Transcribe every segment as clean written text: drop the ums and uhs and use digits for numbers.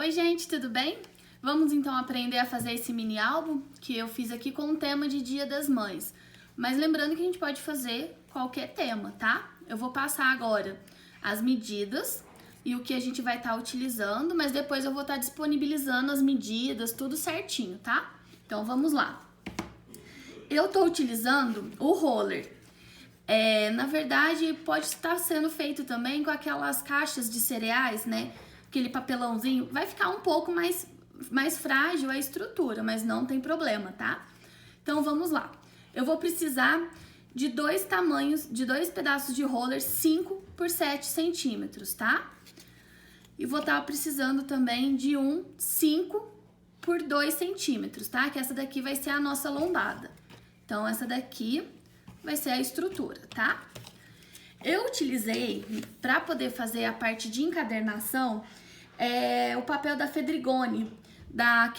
Oi gente, tudo bem? Vamos então aprender a fazer esse mini álbum que eu fiz aqui com o tema de Dia das Mães. Mas lembrando que a gente pode fazer qualquer tema, tá? Eu vou passar agora as medidas e o que a gente vai estar utilizando, mas depois eu vou estar disponibilizando as medidas, tudo certinho, tá? Então vamos lá. Eu tô utilizando o roller. Na verdade, pode estar sendo feito também com aquelas caixas de cereais, né? Aquele papelãozinho, vai ficar um pouco mais frágil a estrutura, mas não tem problema, tá? Então vamos lá. Eu vou precisar de dois pedaços de roller 5 por 7 centímetros, tá? E vou estar precisando também de um 5 por 2 centímetros, tá? Que essa daqui vai ser a nossa lombada. Então essa daqui vai ser a estrutura, tá? Eu utilizei, para poder fazer a parte de encadernação, o papel da Fedrigoni, da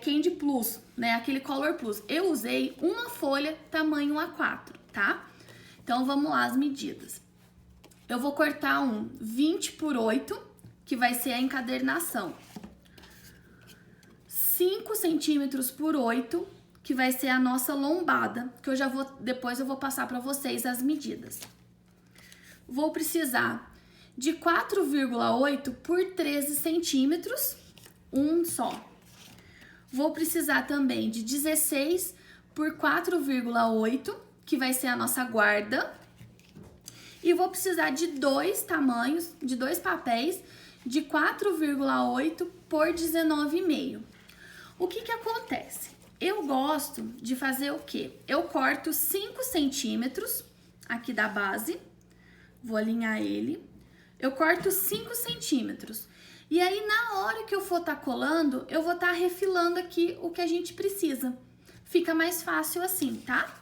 Candy Plus, né? Aquele Color Plus. Eu usei uma folha tamanho A4, tá? Então vamos lá as medidas. Eu vou cortar um 20 por 8, que vai ser a encadernação. 5 centímetros por 8, que vai ser a nossa lombada, que depois eu vou passar para vocês as medidas. Vou precisar de 4,8 por 13 centímetros, um só. Vou precisar também de 16 por 4,8, que vai ser a nossa guarda. E vou precisar de dois papéis, de 4,8 por 19,5. O que acontece? Eu gosto de fazer o quê? Eu corto 5 centímetros aqui da base, vou alinhar ele. Eu corto 5 centímetros. E aí, na hora que eu for estar colando, eu vou estar refilando aqui o que a gente precisa. Fica mais fácil assim, tá?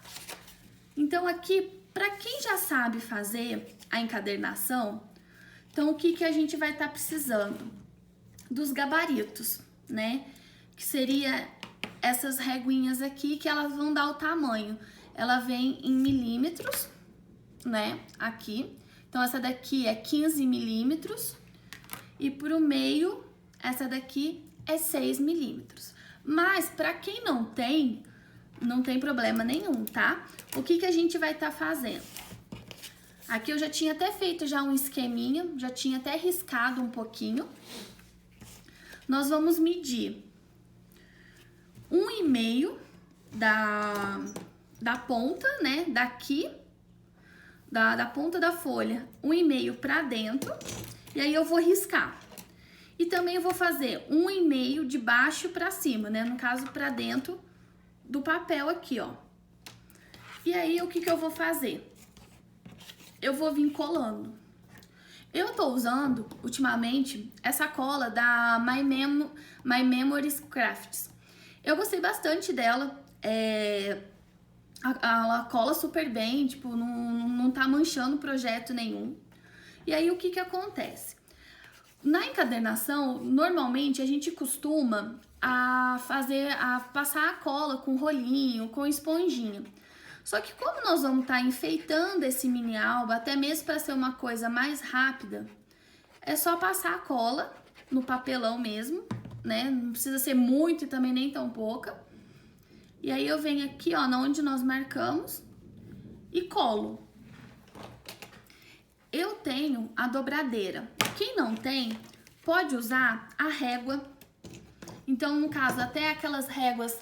Então, aqui, para quem já sabe fazer a encadernação, então o que a gente vai estar precisando? Dos gabaritos, né? Que seria essas reguinhas aqui, que elas vão dar o tamanho. Ela vem em milímetros, né? Aqui. Então, essa daqui é 15 milímetros e pro meio, essa daqui é 6 milímetros. Mas, para quem não tem problema nenhum, tá? O que a gente vai estar fazendo? Aqui eu já tinha até feito já um esqueminha, já tinha até riscado um pouquinho. Nós vamos medir 1,5 da ponta, né? Daqui. Da ponta da folha, 1,5 para dentro, e aí eu vou riscar. E também eu vou fazer 1,5 de baixo para cima, né? No caso, para dentro do papel aqui, ó. E aí, o que eu vou fazer? Eu vou vir colando. Eu tô usando, ultimamente, essa cola da My Memories Crafts. Eu gostei bastante dela, ela cola super bem, tipo, não tá manchando projeto nenhum. E aí, o que acontece? Na encadernação, normalmente, a gente costuma passar a cola com rolinho, com esponjinha. Só que como nós vamos estar enfeitando esse mini álbum, até mesmo para ser uma coisa mais rápida, é só passar a cola no papelão mesmo, né? Não precisa ser muito e também nem tão pouca. E aí eu venho aqui, ó, onde nós marcamos e colo. Eu tenho a dobradeira. Quem não tem, pode usar a régua. Então, no caso, até aquelas réguas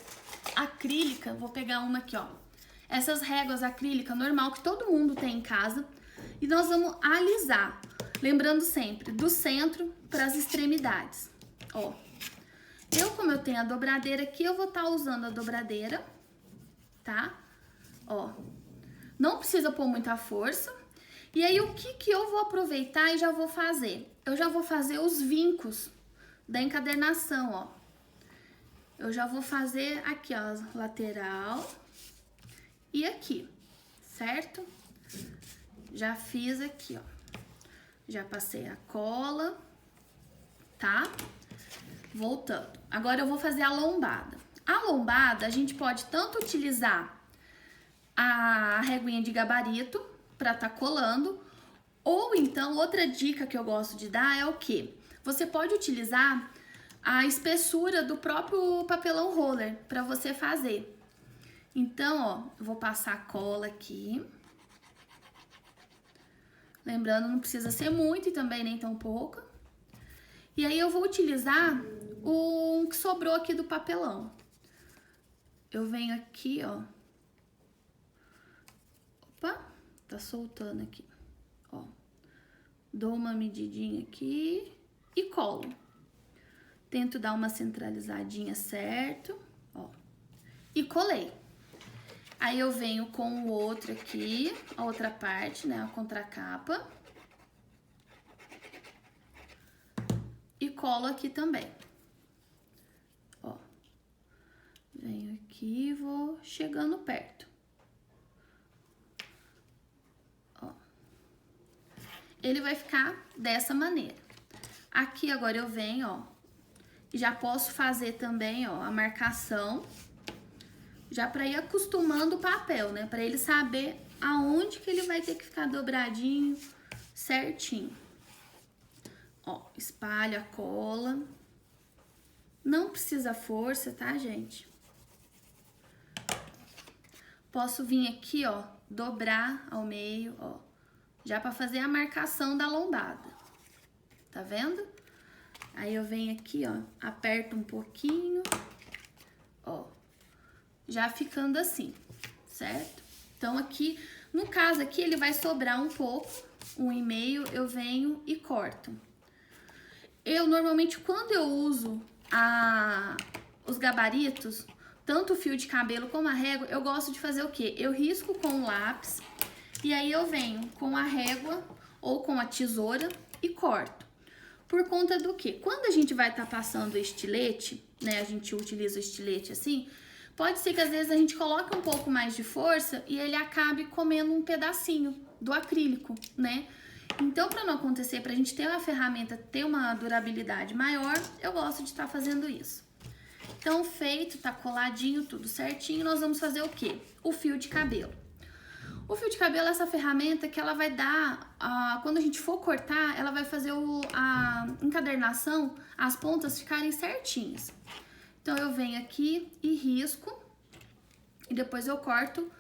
acrílicas, vou pegar uma aqui, ó. Essas réguas acrílicas normal que todo mundo tem em casa. E nós vamos alisar. Lembrando sempre, do centro para as extremidades. Ó. Como eu tenho a dobradeira aqui, eu vou estar usando a dobradeira, tá? Ó, não precisa pôr muita força. E aí, o que eu vou aproveitar e já vou fazer? Eu já vou fazer os vincos da encadernação, ó. Eu já vou fazer aqui, ó, lateral e aqui, certo? Já fiz aqui, ó. Já passei a cola, tá? Voltando. Agora eu vou fazer a lombada. A lombada, a gente pode tanto utilizar a reguinha de gabarito para tá colando, ou então outra dica que eu gosto de dar é o quê? Você pode utilizar a espessura do próprio papelão roller para você fazer. Então, ó, eu vou passar a cola aqui. Lembrando, não precisa ser muito e também nem tão pouca. E aí eu vou utilizar o que sobrou aqui do papelão. Eu venho aqui, ó. Opa, tá soltando aqui. Ó. Dou uma medidinha aqui e colo. Tento dar uma centralizadinha certo, ó. E colei. Aí eu venho com o outro aqui, a outra parte, né, a contracapa. E colo aqui também. Ó. Venho aqui e vou chegando perto. Ó. Ele vai ficar dessa maneira. Aqui agora eu venho, ó. Já posso fazer também, ó, a marcação. Já para ir acostumando o papel, né? Para ele saber aonde que ele vai ter que ficar dobradinho certinho. Ó, espalho a cola. Não precisa força, tá, gente? Posso vir aqui, ó, dobrar ao meio, ó. Já para fazer a marcação da lombada. Tá vendo? Aí eu venho aqui, ó, aperto um pouquinho, ó. Já ficando assim, certo? Então aqui, no caso aqui, ele vai sobrar um pouco, 1,5, eu venho e corto. Eu normalmente, quando eu uso os gabaritos, tanto o fio de cabelo como a régua, eu gosto de fazer o quê? Eu risco com o lápis e aí eu venho com a régua ou com a tesoura e corto. Por conta do quê? Quando a gente vai estar passando o estilete, né, a gente utiliza o estilete assim, pode ser que às vezes a gente coloque um pouco mais de força e ele acabe comendo um pedacinho do acrílico, né? Então, para não acontecer, pra gente ter uma ferramenta, ter uma durabilidade maior, eu gosto de estar fazendo isso. Então, feito, tá coladinho, tudo certinho, nós vamos fazer o quê? O fio de cabelo. O fio de cabelo é essa ferramenta que ela vai dar, quando a gente for cortar, ela vai fazer a encadernação, as pontas ficarem certinhas. Então, eu venho aqui e risco, e depois eu corto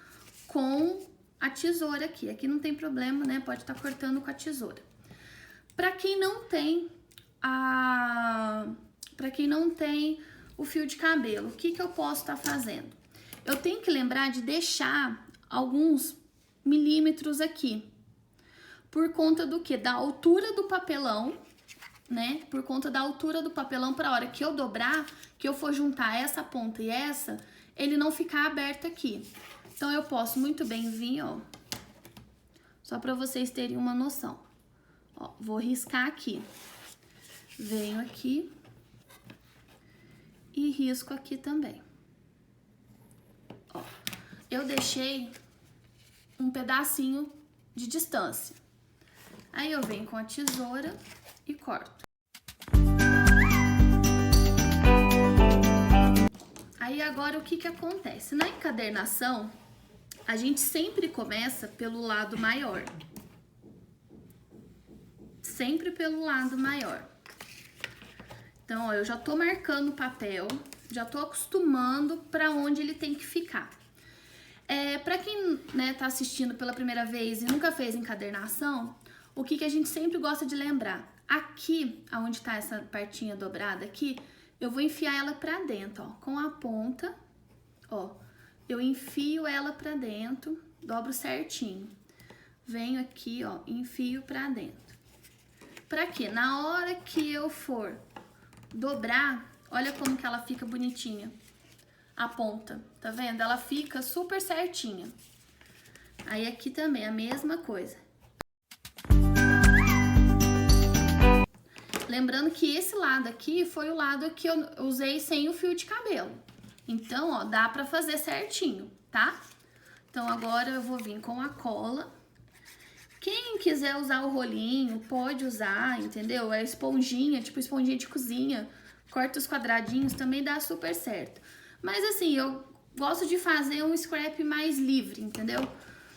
com a tesoura aqui. Aqui não tem problema, né? Pode estar cortando com a tesoura. Pra quem não tem o fio de cabelo, o que eu posso estar fazendo? Eu tenho que lembrar de deixar alguns milímetros aqui. Por conta do quê? Da altura do papelão, né? Por conta da altura do papelão, pra hora que eu dobrar, que eu for juntar essa ponta e essa, ele não ficar aberto aqui. Então, eu posso muito bem vir, ó, só pra vocês terem uma noção. Ó, vou riscar aqui. Venho aqui e risco aqui também. Ó, eu deixei um pedacinho de distância. Aí, eu venho com a tesoura e corto. Aí, agora, o que acontece? Na encadernação, a gente sempre começa pelo lado maior. Sempre pelo lado maior. Então, ó, eu já tô marcando o papel, já tô acostumando pra onde ele tem que ficar. Pra quem, né, tá assistindo pela primeira vez e nunca fez encadernação, o que a gente sempre gosta de lembrar? Aqui, aonde tá essa partinha dobrada aqui, eu vou enfiar ela pra dentro, ó, com a ponta, ó. Eu enfio ela pra dentro, dobro certinho. Venho aqui, ó, enfio pra dentro. Pra quê? Na hora que eu for dobrar, olha como que ela fica bonitinha. A ponta, tá vendo? Ela fica super certinha. Aí aqui também a mesma coisa. Lembrando que esse lado aqui foi o lado que eu usei sem o fio de cabelo. Então, ó, dá pra fazer certinho, tá? Então, agora eu vou vir com a cola. Quem quiser usar o rolinho, pode usar, entendeu? É esponjinha, tipo esponjinha de cozinha. Corta os quadradinhos, também dá super certo. Mas, assim, eu gosto de fazer um scrap mais livre, entendeu?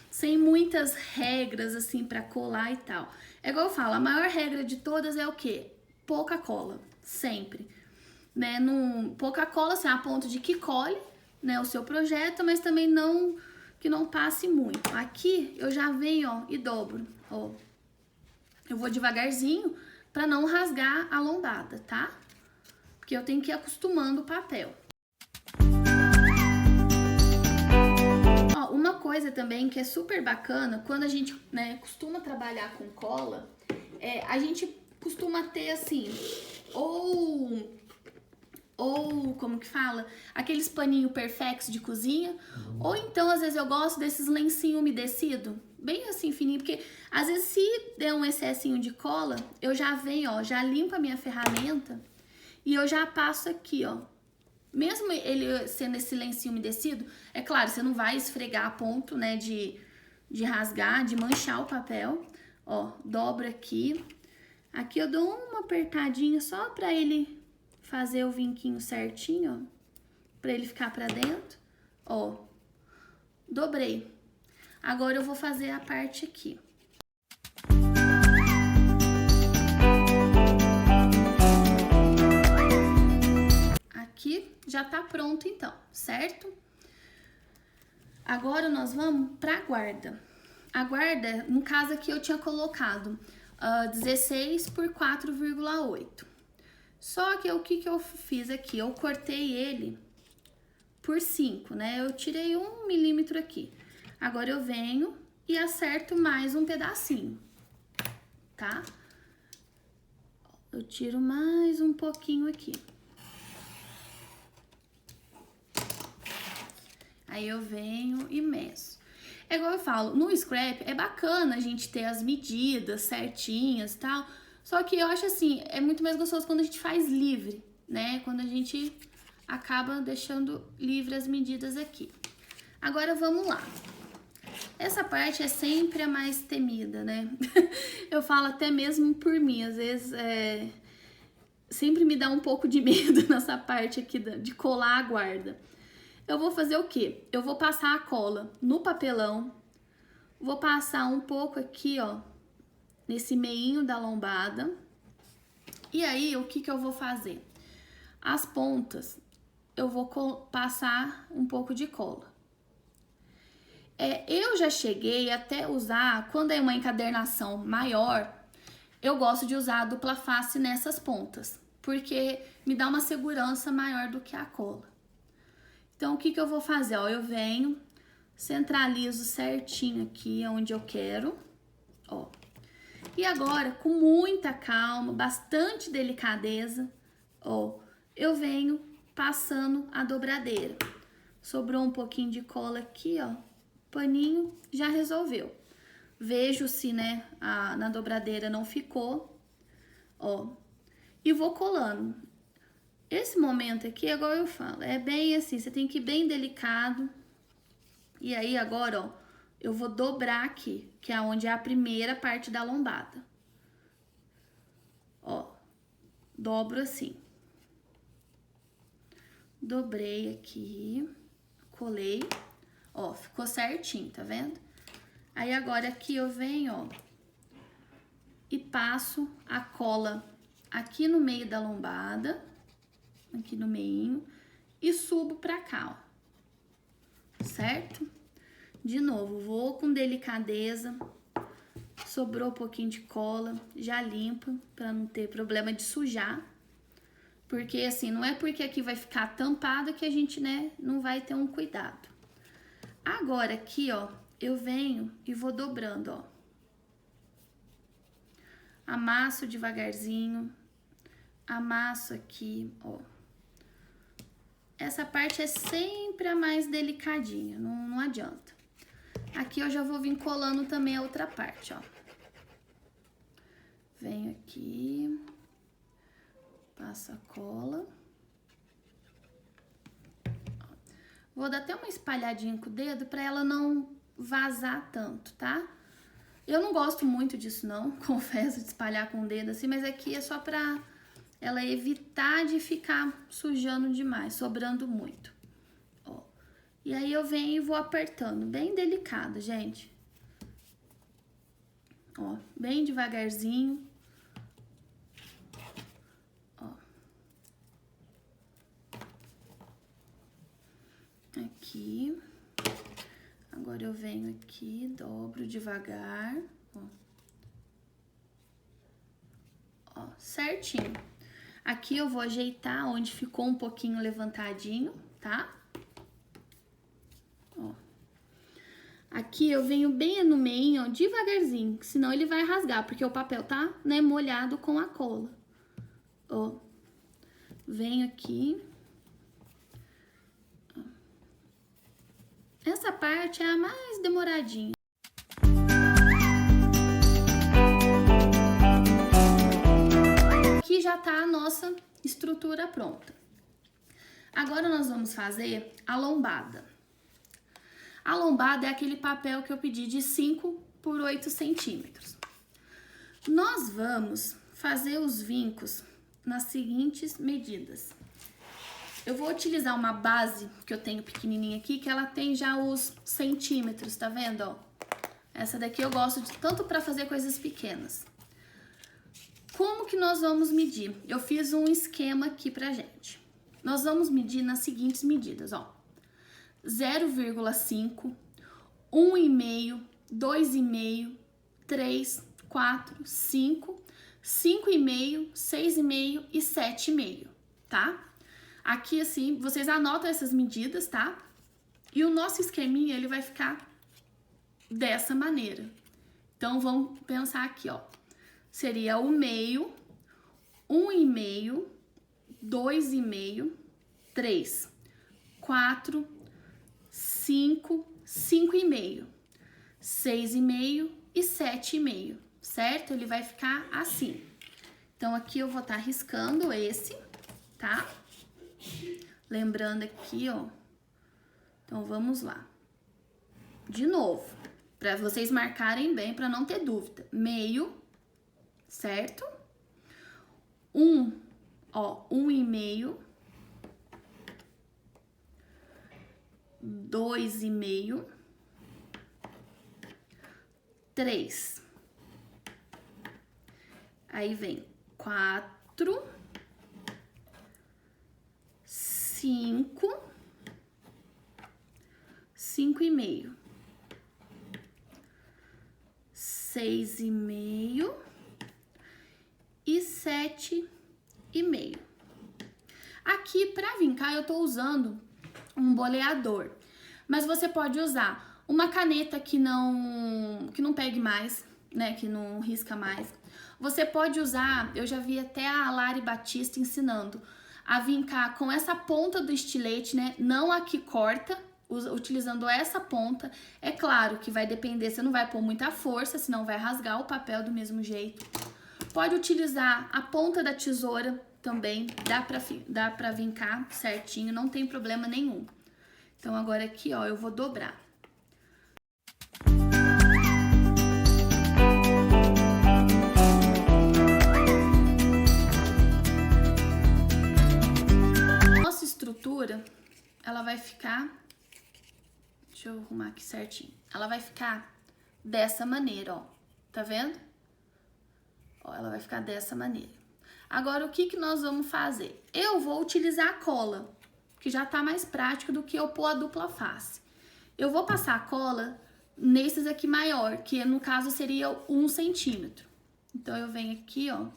Sem muitas regras, assim, pra colar e tal. É igual eu falo, a maior regra de todas é o quê? Pouca cola, sempre. né, pouca cola, assim, a ponto de que colhe, né, o seu projeto, mas também não que não passe muito. Aqui eu já venho, ó, e dobro, ó. Eu vou devagarzinho para não rasgar a lombada, tá? Porque eu tenho que ir acostumando o papel. Ó, uma coisa também que é super bacana, quando a gente, né, costuma trabalhar com cola, a gente costuma ter, assim, ou como que fala? Aqueles paninho perfex de cozinha. Ou então, às vezes, eu gosto desses lencinho umedecido. Bem assim, fininho. Porque, às vezes, se der um excessinho de cola, eu já venho, ó, já limpo a minha ferramenta. E eu já passo aqui, ó. Mesmo ele sendo esse lencinho umedecido, é claro, você não vai esfregar a ponto, né, de rasgar, de manchar o papel. Ó, dobra aqui. Aqui eu dou uma apertadinha só pra ele fazer o vinquinho certinho, ó, pra ele ficar pra dentro, ó, dobrei. Agora eu vou fazer a parte aqui. Aqui já tá pronto então, certo? Agora nós vamos pra guarda. A guarda, no caso aqui eu tinha colocado 16 por 4,8. Só que o que eu fiz aqui? Eu cortei ele por 5, né? Eu tirei 1 milímetro aqui. Agora eu venho e acerto mais um pedacinho, tá? Eu tiro mais um pouquinho aqui. Aí eu venho e meço. É igual eu falo, no scrap é bacana a gente ter as medidas certinhas e tal. Só que eu acho assim, é muito mais gostoso quando a gente faz livre, né? Quando a gente acaba deixando livre as medidas aqui. Agora vamos lá. Essa parte é sempre a mais temida, né? Eu falo até mesmo por mim, às vezes sempre me dá um pouco de medo nessa parte aqui de colar a guarda. Eu vou fazer o quê? Eu vou passar a cola no papelão, vou passar um pouco aqui, ó, nesse meinho da lombada. E aí, o que eu vou fazer? As pontas, eu vou passar um pouco de cola. Eu já cheguei até usar, quando é uma encadernação maior, eu gosto de usar a dupla face nessas pontas, porque me dá uma segurança maior do que a cola. Então, o que eu vou fazer? Ó, eu venho, centralizo certinho aqui onde eu quero, ó. E agora, com muita calma, bastante delicadeza, ó, eu venho passando a dobradeira. Sobrou um pouquinho de cola aqui, ó, paninho, já resolveu. Vejo se, né, na dobradeira não ficou, ó, e vou colando. Esse momento aqui, igual eu falo, é bem assim, você tem que ir bem delicado. E aí, agora, ó, eu vou dobrar aqui, que é onde é a primeira parte da lombada. Ó, dobro assim. Dobrei aqui, colei, ó, ficou certinho, tá vendo? Aí, agora aqui eu venho, ó, e passo a cola aqui no meio da lombada, aqui no meinho, e subo pra cá, ó, certo? De novo, vou com delicadeza, sobrou um pouquinho de cola, já limpo, pra não ter problema de sujar. Porque assim, não é porque aqui vai ficar tampado que a gente, né, não vai ter um cuidado. Agora aqui, ó, eu venho e vou dobrando, ó. Amasso devagarzinho, amasso aqui, ó. Essa parte é sempre a mais delicadinha, não adianta. Aqui eu já vou vir colando também a outra parte, ó. Venho aqui, passo a cola. Vou dar até uma espalhadinha com o dedo pra ela não vazar tanto, tá? Eu não gosto muito disso não, confesso, de espalhar com o dedo assim, mas aqui é só pra ela evitar de ficar sujando demais, sobrando muito. Ó. E aí eu venho e vou apertando, bem delicado, gente. Ó, bem devagarzinho. Ó. aqui. Agora eu venho aqui, dobro devagar, ó. Ó, certinho. Aqui eu vou ajeitar onde ficou um pouquinho levantadinho, tá? Ó. Aqui eu venho bem no meio, ó, devagarzinho, senão ele vai rasgar, porque o papel tá, né, molhado com a cola. Ó. Venho aqui. Ó. Essa parte é a mais demoradinha. Aqui já tá a nossa estrutura pronta. Agora nós vamos fazer a lombada. A lombada é aquele papel que eu pedi de 5 por 8 centímetros. Nós vamos fazer os vincos nas seguintes medidas. Eu vou utilizar uma base que eu tenho pequenininha aqui, que ela tem já os centímetros, tá vendo, ó? Essa daqui eu gosto de tanto para fazer coisas pequenas. Como que nós vamos medir? Eu fiz um esquema aqui pra gente. Nós vamos medir nas seguintes medidas, ó. 0,5, 1,5, 2,5, 3, 4, 5, 5,5, 6,5 e 7,5, tá? Aqui, assim, vocês anotam essas medidas, tá? E o nosso esqueminha, ele vai ficar dessa maneira. Então, vamos pensar aqui, ó. Seria o meio, 1,5, 2,5, 3, 4, 5, 5,5, 6,5 e 7,5, certo? Ele vai ficar assim. Então, aqui eu vou estar riscando esse, tá? Lembrando aqui, ó. Então, vamos lá. De novo, para vocês marcarem bem, para não ter dúvida. Meio, certo? 1,5, 2,5, 3. Aí vem 4, 5, 5,5, 6,5 e 7,5. Aqui, para vincar, eu tô usando um boleador, mas você pode usar uma caneta que não pegue mais, né, que não risca mais. Você pode usar, eu já vi até a Lari Batista ensinando a vincar com essa ponta do estilete, né, não a que corta, utilizando essa ponta. É claro que vai depender, você não vai pôr muita força, senão vai rasgar o papel do mesmo jeito. Pode utilizar a ponta da tesoura também, dá pra vincar certinho, não tem problema nenhum. Então, agora aqui, ó, eu vou dobrar. Nossa estrutura, ela vai ficar... Deixa eu arrumar aqui certinho. Ela vai ficar dessa maneira, ó. Tá vendo? Ó, ela vai ficar dessa maneira. Agora, o que que nós vamos fazer? Eu vou utilizar a cola, que já tá mais prático do que eu pôr a dupla face. Eu vou passar a cola nesses aqui maior, que no caso seria 1 centímetro. Então, eu venho aqui, ó,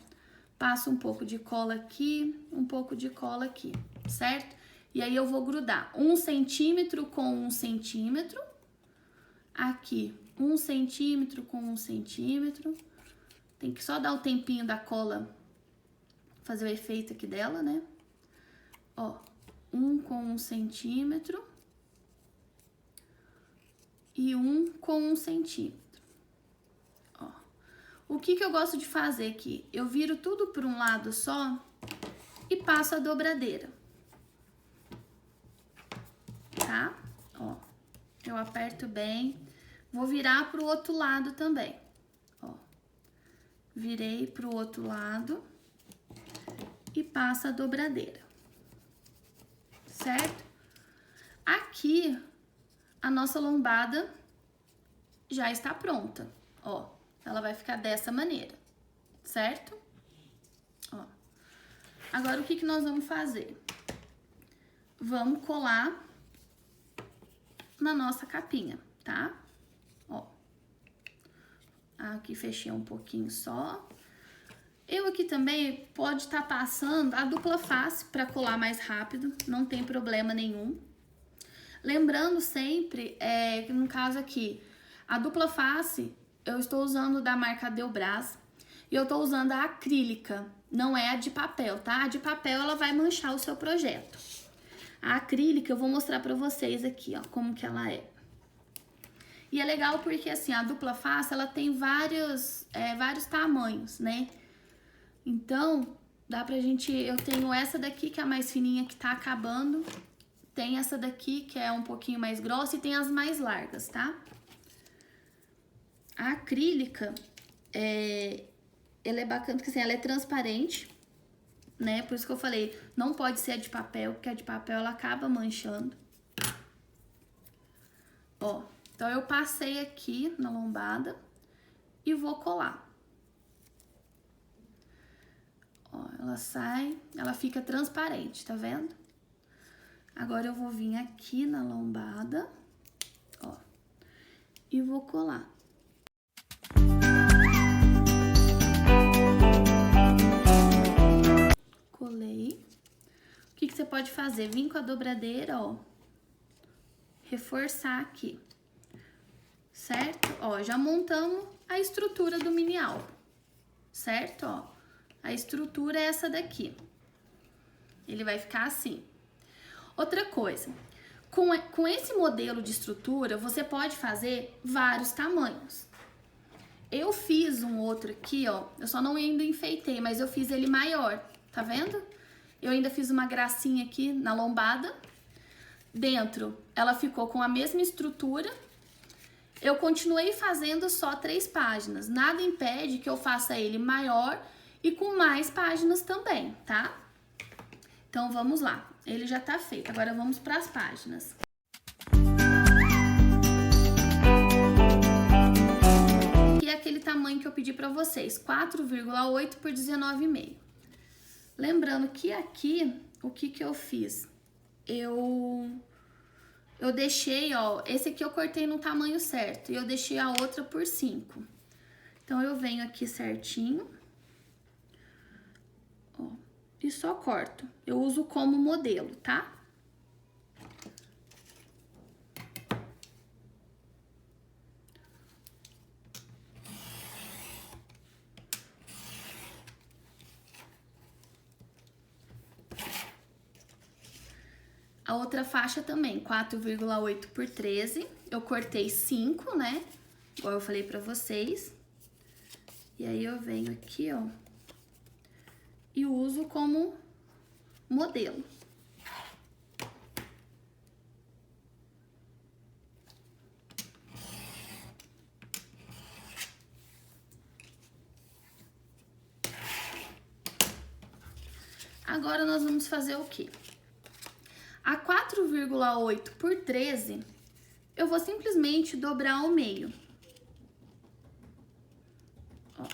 passo um pouco de cola aqui, um pouco de cola aqui, certo? E aí, eu vou grudar 1 centímetro com 1 centímetro. Aqui, 1 centímetro com 1 centímetro. Tem que só dar o tempinho da cola fazer o efeito aqui dela, né? Ó, 1 com 1 centímetro. E 1 com 1 centímetro. Ó. O que que eu gosto de fazer aqui? Eu viro tudo por um lado só e passo a dobradeira. Tá? Ó. Eu aperto bem. Vou virar pro outro lado também. Ó. Virei pro outro lado e passo a dobradeira. Certo? Aqui, a nossa lombada já está pronta, ó. Ela vai ficar dessa maneira, certo? Ó. Agora, o que que nós vamos fazer? Vamos colar na nossa capinha, tá? Ó. Aqui fechei um pouquinho só. Eu aqui também pode estar passando a dupla face para colar mais rápido, não tem problema nenhum. Lembrando sempre, que no caso aqui, a dupla face eu estou usando da marca Delbras e eu estou usando a acrílica, não é a de papel, tá? A de papel ela vai manchar o seu projeto. A acrílica eu vou mostrar para vocês aqui, ó, como que ela é. E é legal porque assim, a dupla face ela tem vários tamanhos, né? Então, dá pra gente... Eu tenho essa daqui, que é a mais fininha, que tá acabando. Tem essa daqui, que é um pouquinho mais grossa. E tem as mais largas, tá? A acrílica, ela é bacana, porque assim, ela é transparente, né? Por isso que eu falei, não pode ser a de papel, porque a de papel, ela acaba manchando. Ó, então eu passei aqui na lombada e vou colar. Ó, ela sai, ela fica transparente, tá vendo? Agora eu vou vir aqui na lombada, ó, e vou colar. Colei. O que você pode fazer? Vim com a dobradeira, ó, reforçar aqui, certo? Ó, já montamos a estrutura do mini álbum, certo? Ó. A estrutura é essa daqui. Ele vai ficar assim. Outra coisa, com esse modelo de estrutura, você pode fazer vários tamanhos. Eu fiz um outro aqui, ó, eu só não ainda enfeitei, mas eu fiz ele maior, tá vendo? Eu ainda fiz uma gracinha aqui na lombada. Dentro, ela ficou com a mesma estrutura. Eu continuei fazendo só 3 páginas. Nada impede que eu faça ele maior e com mais páginas também, tá? Então, vamos lá. Ele já tá feito. Agora, vamos para as páginas. E é aquele tamanho que eu pedi para vocês, 4,8 por 19,5. Lembrando que aqui, o que eu fiz? Eu deixei, ó, esse aqui eu cortei no tamanho certo e eu deixei a outra por 5. Então, eu venho aqui certinho. Ó, e só corto. Eu uso como modelo, tá? A outra faixa também, 4,8 por 13. Eu cortei 5, né? Igual eu falei pra vocês. E aí, eu venho aqui, ó, e uso como modelo. Agora, nós vamos fazer o quê? A 4,8 por 13, eu vou simplesmente dobrar ao meio. Ó.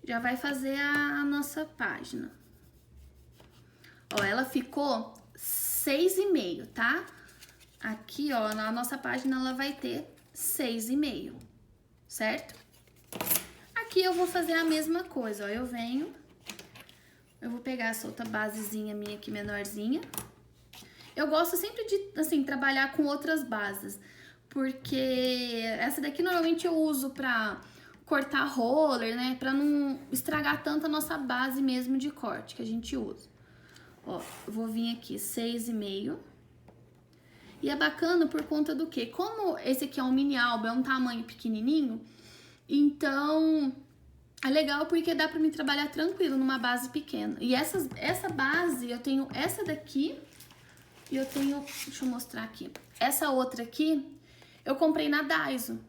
Já vai fazer a nossa página. Ó, ela ficou 6,5, tá? Aqui, ó, na nossa página, ela vai ter 6,5, certo? Aqui eu vou fazer a mesma coisa, ó, eu venho... Eu vou pegar essa outra basezinha minha aqui, menorzinha. Eu gosto sempre de, assim, trabalhar com outras bases. Porque essa daqui normalmente eu uso pra cortar roller, né? Pra não estragar tanto a nossa base mesmo de corte que a gente usa. Ó, eu vou vir aqui 6,5. E é bacana por conta do quê? Como esse aqui é um mini álbum, é um tamanho pequenininho, então... É legal porque dá pra mim trabalhar tranquilo numa base pequena. E essa base, eu tenho essa daqui e eu tenho... Deixa eu mostrar aqui. Essa outra aqui, eu comprei na Daiso.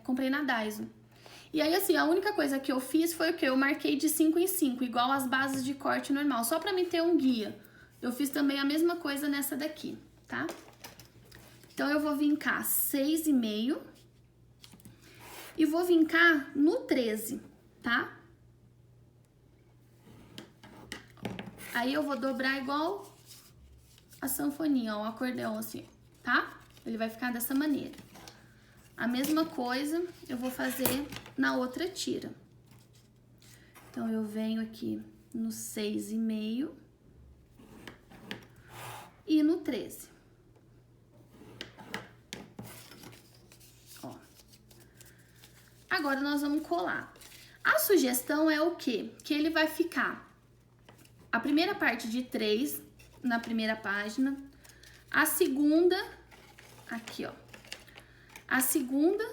Comprei na Daiso. E aí, assim, a única coisa que eu fiz foi o quê? Eu marquei de 5 em 5, igual as bases de corte normal, só pra mim ter um guia. Eu fiz também a mesma coisa nessa daqui, tá? Então, eu vou vincar 6,5... E vou vincar no 13, tá? Aí eu vou dobrar igual a sanfoninha, ó, o acordeão assim, tá? Ele vai ficar dessa maneira. A mesma coisa eu vou fazer na outra tira. Então, eu venho aqui no 6,5 e no 13. Ó. Agora, nós vamos colar. A sugestão é o quê? Que ele vai ficar a primeira parte de 3 na primeira página, a segunda, aqui, ó. A segunda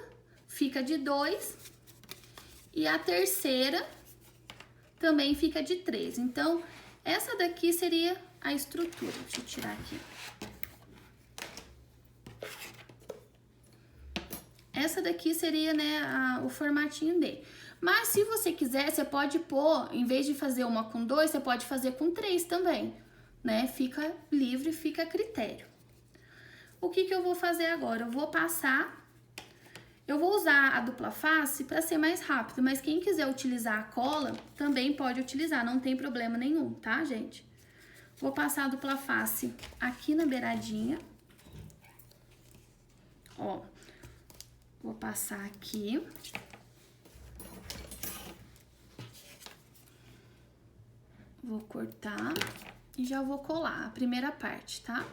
fica de 2 e a terceira também fica de 3. Então, essa daqui seria a estrutura. Deixa eu tirar aqui. Essa daqui seria, né, o formatinho dele. Mas se você quiser, você pode pôr, em vez de fazer uma com 2, você pode fazer com 3 também, né? Fica livre, fica a critério. O que eu vou fazer agora? Eu vou passar... Eu vou usar a dupla face para ser mais rápido, mas quem quiser utilizar a cola, também pode utilizar, não tem problema nenhum, tá, gente? Vou passar a dupla face aqui na beiradinha. Ó, vou passar aqui. Vou cortar e já vou colar a primeira parte, tá?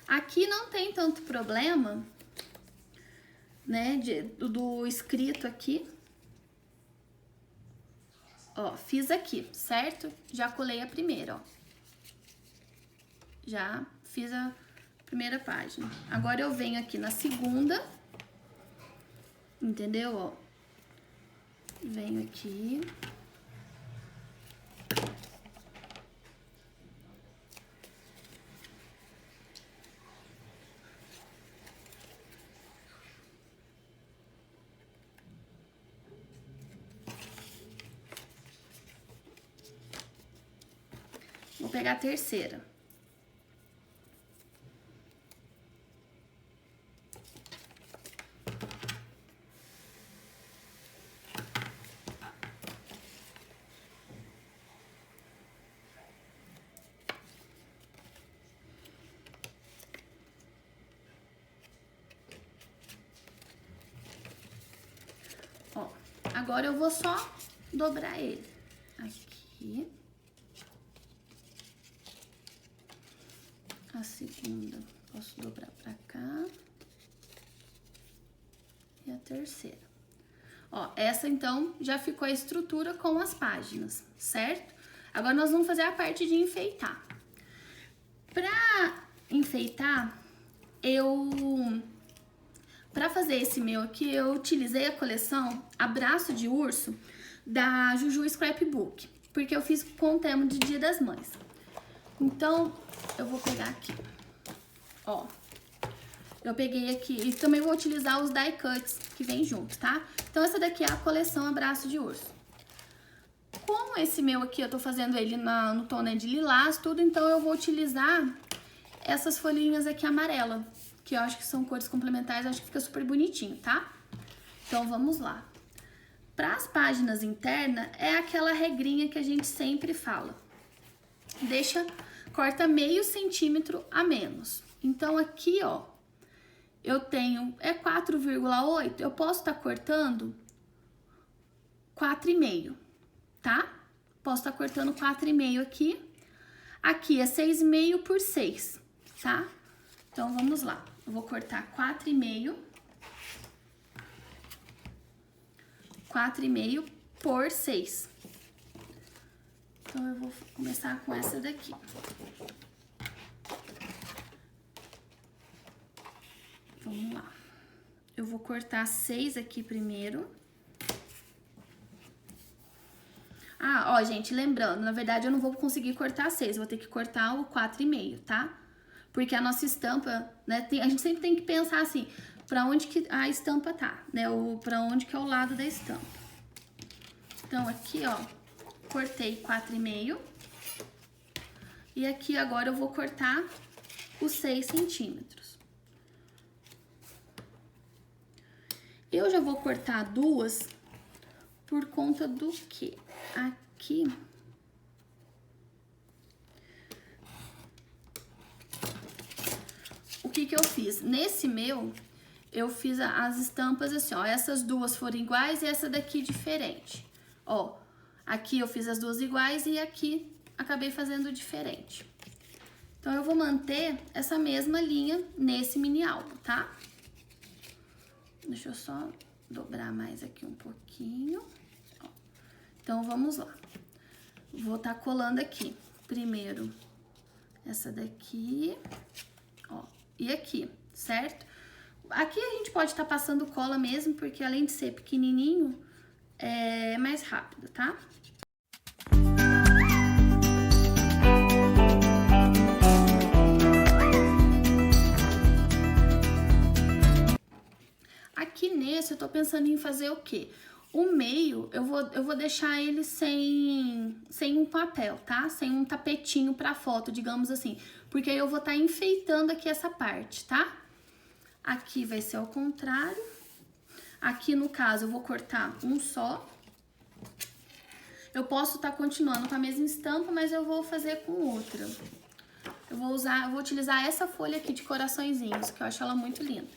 Aqui não tem tanto problema, né, do escrito aqui. Ó, fiz aqui, certo? Já colei a primeira, ó. Já fiz a primeira página. Agora eu venho aqui na segunda, entendeu, ó? Venho aqui. Vou pegar a terceira. Ó, agora eu vou só dobrar ele. Aqui. A segunda, posso dobrar pra cá. E a terceira. Ó, essa então já ficou a estrutura com as páginas, certo? Agora nós vamos fazer a parte de enfeitar. Pra enfeitar, pra fazer esse meu aqui, eu utilizei a coleção Abraço de Urso da Juju Scrapbook, porque eu fiz com o tema de Dia das Mães. Então, eu vou pegar aqui, ó, eu peguei aqui, e também vou utilizar os die cuts que vem junto, tá? Então, essa daqui é a coleção Abraço de Urso. Como esse meu aqui, eu tô fazendo ele no tom, né, de lilás, tudo, então eu vou utilizar essas folhinhas aqui amarela, que eu acho que são cores complementares, eu acho que fica super bonitinho, tá? Então, vamos lá. Para as páginas internas, é aquela regrinha que a gente sempre fala. Corta meio centímetro a menos. Então, aqui, ó, eu tenho, 4,8, eu posso estar cortando 4,5, tá? Posso estar cortando 4,5 aqui. Aqui é 6,5 por 6, tá? Então, vamos lá. Eu vou cortar 4,5. 4,5 por 6. Então, eu vou começar com essa daqui. Vamos lá. Eu vou cortar 6 aqui primeiro. Ah, ó, gente, lembrando, na verdade eu não vou conseguir cortar 6, vou ter que cortar o 4,5, tá? Porque a nossa estampa, né, a gente sempre tem que pensar assim, pra onde que a estampa tá, né? Pra onde que é o lado da estampa. Então, aqui, ó, cortei 4,5. E aqui agora eu vou cortar os 6 centímetros. Eu já vou cortar 2 por conta do que aqui que eu fiz? Nesse meu, eu fiz as estampas assim, ó. Essas duas foram iguais e essa daqui diferente. Ó, aqui eu fiz as duas iguais e aqui acabei fazendo diferente. Então, eu vou manter essa mesma linha nesse mini álbum, tá? Deixa eu só dobrar mais aqui um pouquinho. Ó. Então, vamos lá. Vou tá colando aqui. Primeiro, essa daqui, ó, e aqui, certo? Aqui a gente pode estar passando cola mesmo, porque além de ser pequenininho, é mais rápido, tá? Aqui nesse eu tô pensando em fazer o quê? O meio, eu vou deixar ele sem um papel, tá? Sem um tapetinho pra foto, digamos assim. Porque aí eu vou estar enfeitando aqui essa parte, tá? Aqui vai ser ao contrário. Aqui, no caso, eu vou cortar um só. Eu posso estar continuando com a mesma estampa, mas eu vou fazer com outra. Eu vou utilizar essa folha aqui de coraçõezinhos, que eu acho ela muito linda.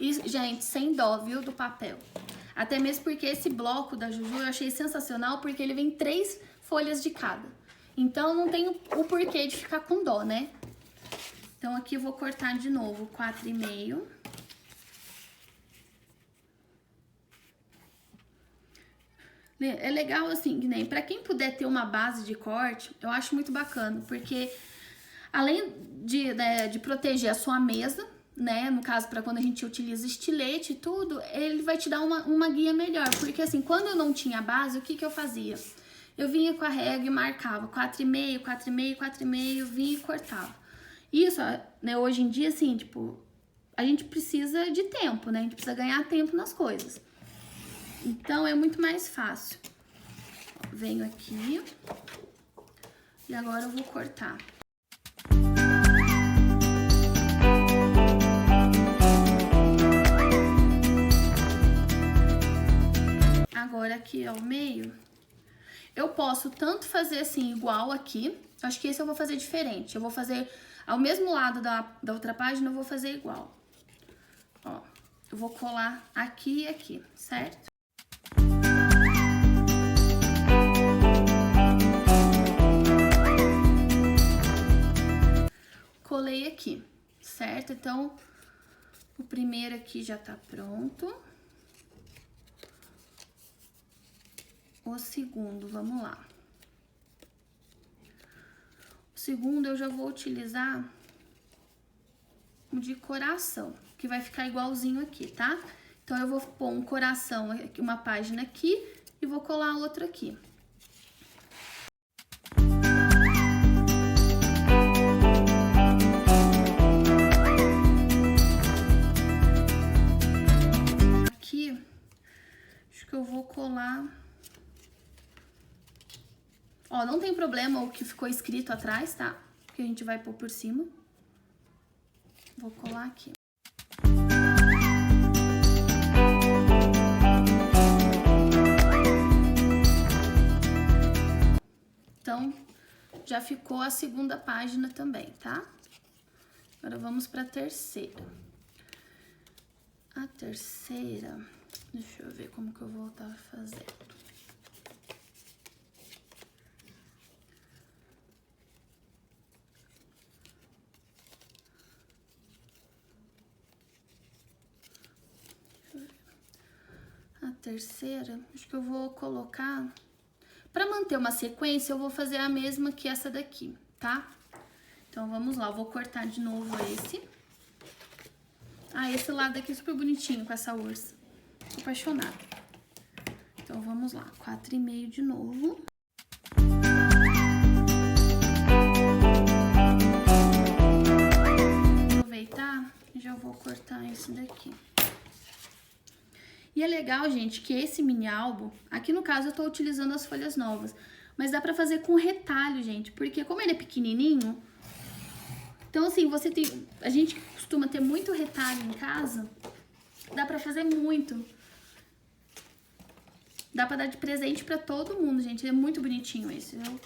E, gente, sem dó, viu, do papel. Até mesmo porque esse bloco da Juju eu achei sensacional, porque ele vem 3 folhas de cada. Então, não tem o porquê de ficar com dó, né? Então, aqui eu vou cortar de novo 4,5. É legal, assim, que nem pra quem puder ter uma base de corte, eu acho muito bacana, porque além de proteger a sua mesa, né, no caso, para quando a gente utiliza estilete e tudo, ele vai te dar uma guia melhor, porque assim, quando eu não tinha base, o que eu fazia? Eu vinha com a régua e marcava 4,5, 4,5, 4,5, vinha e cortava. Isso, né, hoje em dia, assim, tipo, a gente precisa de tempo, né, a gente precisa ganhar tempo nas coisas. Então, é muito mais fácil. Venho aqui e agora eu vou cortar. Agora aqui ao meio, eu posso tanto fazer assim igual aqui, acho que esse eu vou fazer diferente. Eu vou fazer ao mesmo lado da outra página, eu vou fazer igual. Ó, eu vou colar aqui e aqui, certo? Colei aqui, certo? Então, o primeiro aqui já tá pronto. O segundo, vamos lá. O segundo eu já vou utilizar o de coração, que vai ficar igualzinho aqui, tá? Então, eu vou pôr um coração, uma página aqui, e vou colar outro aqui. Aqui, acho que eu vou colar... Ó, não tem problema o que ficou escrito atrás, tá? Que a gente vai pôr por cima. Vou colar aqui. Então, já ficou a segunda página também, tá? Agora vamos pra terceira. A terceira, deixa eu ver como que eu vou estar fazendo. A terceira, acho que eu vou colocar... Pra manter uma sequência, eu vou fazer a mesma que essa daqui, tá? Então, vamos lá, eu vou cortar de novo esse. Ah, esse lado aqui é super bonitinho com essa ursa. Tô apaixonada. Então, vamos lá, 4,5 de novo. Vou aproveitar e já vou cortar esse daqui. E é legal, gente, que esse mini álbum, aqui no caso eu tô utilizando as folhas novas, mas dá pra fazer com retalho, gente, porque como ele é pequenininho, então assim, a gente costuma ter muito retalho em casa, dá pra fazer muito. Dá pra dar de presente pra todo mundo, gente, é muito bonitinho esse, viu?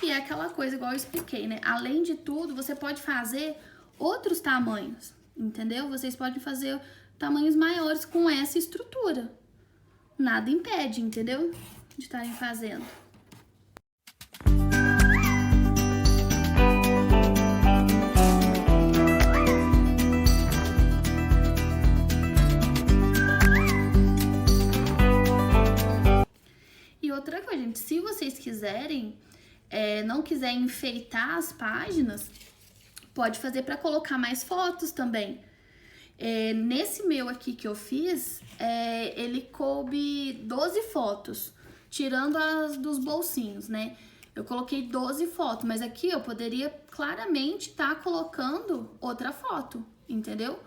E é aquela coisa, igual eu expliquei, né? Além de tudo, você pode fazer outros tamanhos, entendeu? Vocês podem fazer tamanhos maiores com essa estrutura. Nada impede, entendeu? De estarem fazendo. E outra coisa, gente, se vocês quiserem, não quiserem enfeitar as páginas, pode fazer para colocar mais fotos também. Nesse meu aqui que eu fiz, ele coube 12 fotos, tirando as dos bolsinhos, né? Eu coloquei 12 fotos, mas aqui eu poderia claramente estar colocando outra foto, entendeu?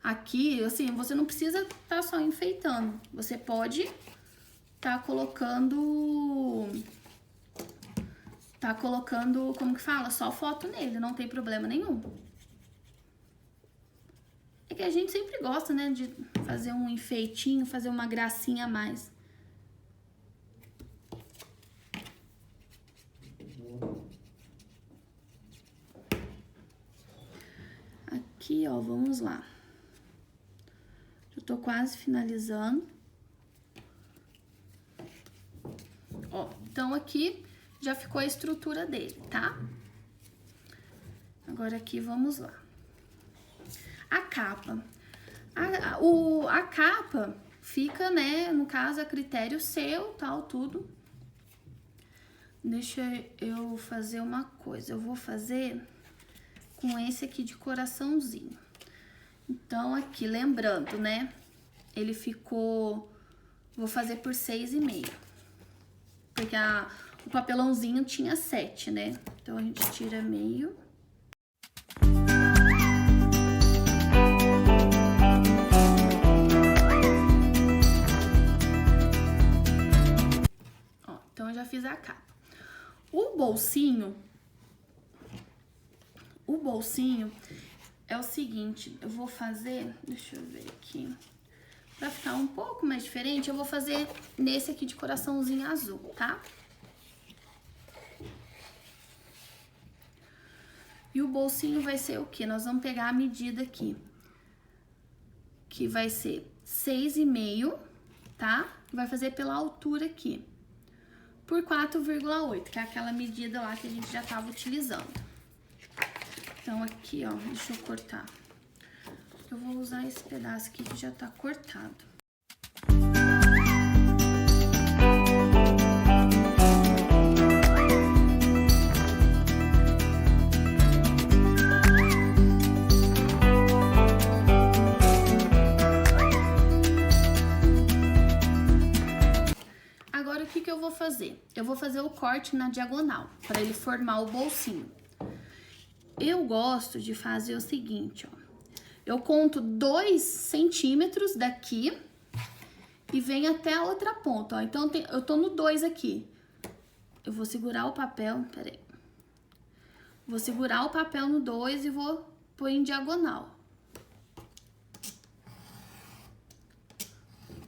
Aqui, assim, você não precisa estar só enfeitando, você pode tá colocando, como que fala? Só foto nele, não tem problema nenhum. É que a gente sempre gosta, né, de fazer um enfeitinho, fazer uma gracinha a mais. Aqui, ó, vamos lá. Eu tô quase finalizando. Ó, então aqui já ficou a estrutura dele, tá? Agora aqui vamos lá. A capa. A capa fica, né, no caso, a critério seu, tal, tudo. Deixa eu fazer uma coisa. Eu vou fazer com esse aqui de coraçãozinho. Então, aqui, lembrando, né, ele ficou... Vou fazer por 6,5. Porque o papelãozinho tinha 7, né? Então, a gente tira meio. Ó, então, eu já fiz a capa. O bolsinho é o seguinte, eu vou fazer... Deixa eu ver aqui... Pra ficar um pouco mais diferente, eu vou fazer nesse aqui de coraçãozinho azul, tá? E o bolsinho vai ser o quê? Nós vamos pegar a medida aqui, que vai ser 6,5, tá? Vai fazer pela altura aqui, por 4,8, que é aquela medida lá que a gente já tava utilizando. Então, aqui, ó, deixa eu cortar. Eu vou usar esse pedaço aqui que já tá cortado. Agora, o que que eu vou fazer? Eu vou fazer o corte na diagonal, para ele formar o bolsinho. Eu gosto de fazer o seguinte, ó. Eu conto 2 centímetros daqui e venho até a outra ponta, ó. Então, eu tô no 2 aqui. Eu vou segurar o papel, peraí. Vou segurar o papel no 2 e vou pôr em diagonal.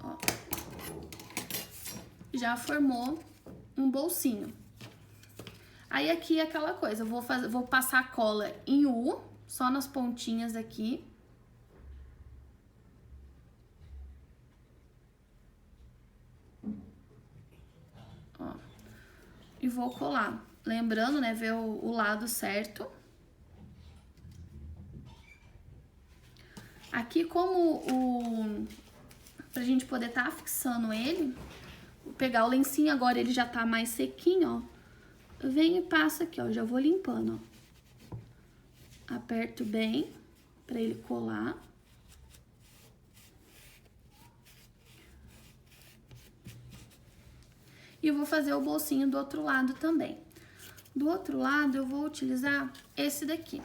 Ó. Já formou um bolsinho. Aí, aqui é aquela coisa, eu vou passar cola em U, só nas pontinhas aqui. Ó, e vou colar. Lembrando, né, ver o lado certo. Aqui, pra gente poder tá fixando ele, vou pegar o lencinho agora, ele já tá mais sequinho, ó. Eu venho e passo aqui, ó, já vou limpando, ó. Aperto bem pra ele colar. E vou fazer o bolsinho do outro lado também. Do outro lado, eu vou utilizar esse daqui.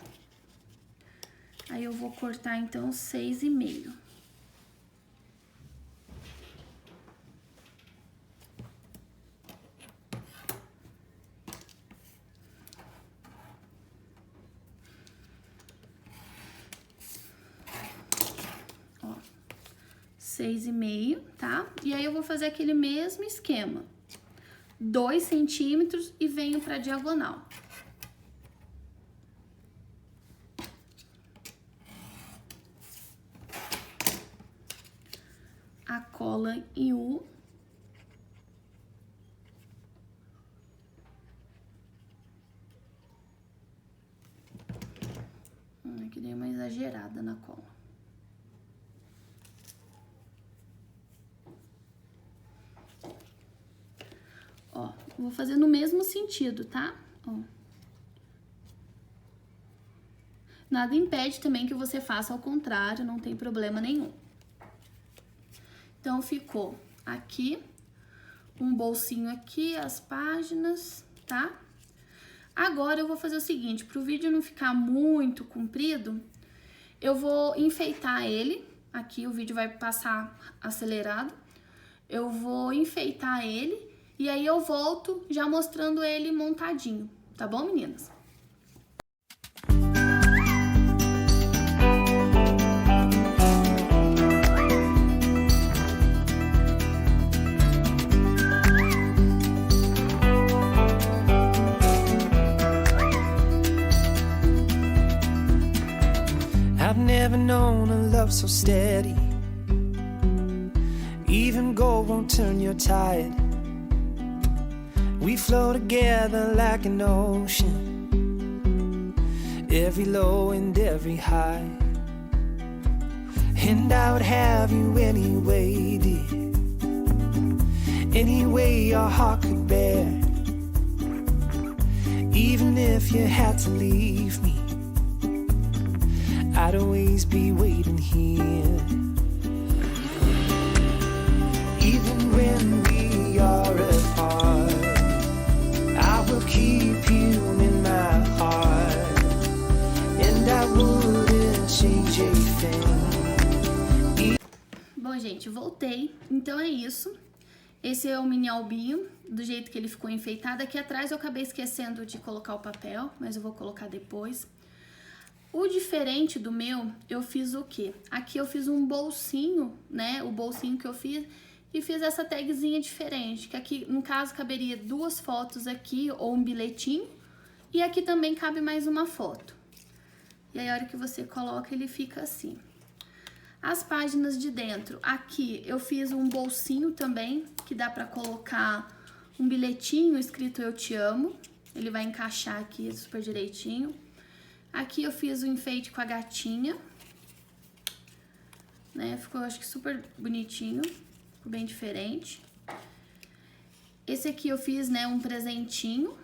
Aí, eu vou cortar, então, 6,5. Ó, 6,5, tá? E aí, eu vou fazer aquele mesmo esquema. 2 centímetros e venho pra diagonal. cola em U. Aqui dei uma exagerada na cola. Ó, vou fazer no mesmo sentido, tá? Ó. Nada impede também que você faça ao contrário, não tem problema nenhum. Então, ficou aqui, um bolsinho aqui, as páginas, tá? Agora, eu vou fazer o seguinte, pro vídeo não ficar muito comprido, eu vou enfeitar ele. Aqui o vídeo vai passar acelerado. Eu vou enfeitar ele e aí eu volto já mostrando ele montadinho, tá bom, meninas? I've never known a love so steady. Even gold won't turn your tide. We flow together like an ocean, every low and every high. And I would have you anyway, dear, any way your heart could bear. Even if you had to leave me, I'd always be waiting here. Even when we are apart, I will keep you in my heart, and I wouldn't change a thing. Bom, gente, voltei. Então é isso. Esse é o mini albinho, do jeito que ele ficou enfeitado. Aqui atrás eu acabei esquecendo de colocar o papel, mas eu vou colocar depois. O diferente do meu, eu fiz o quê? Aqui eu fiz um bolsinho, né? O bolsinho que eu fiz, e fiz essa tagzinha diferente, que aqui, no caso, caberia 2 fotos aqui, ou um bilhetinho, e aqui também cabe mais uma foto. E aí, a hora que você coloca, ele fica assim. As páginas de dentro, aqui eu fiz um bolsinho também, que dá pra colocar um bilhetinho escrito Eu Te Amo. Ele vai encaixar aqui super direitinho. Aqui eu fiz o enfeite com a gatinha, né? Ficou, acho que, super bonitinho, ficou bem diferente. Esse aqui eu fiz, né, um presentinho.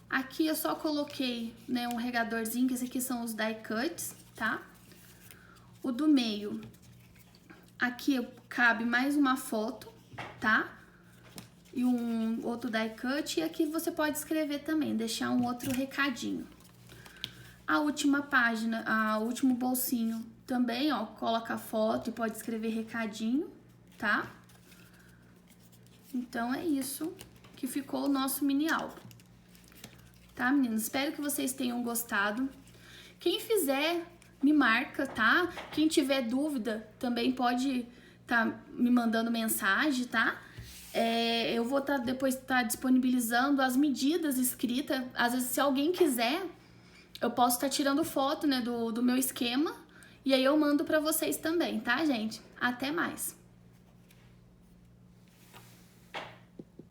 Aqui eu só coloquei, né, um regadorzinho, que esse aqui são os die cuts, tá? O do meio, aqui cabe mais uma foto, tá? E um outro die cut, e aqui você pode escrever também, deixar um outro recadinho. A última página, o último bolsinho também, ó, coloca a foto e pode escrever recadinho, tá? Então, é isso que ficou o nosso mini álbum. Tá, meninas? Espero que vocês tenham gostado. Quem fizer, me marca, tá? Quem tiver dúvida, também pode me mandando mensagem, tá? Eu vou depois disponibilizando as medidas escritas. Às vezes, se alguém quiser, eu posso estar tirando foto, né, do meu esquema, e aí eu mando pra vocês também, tá, gente? Até mais!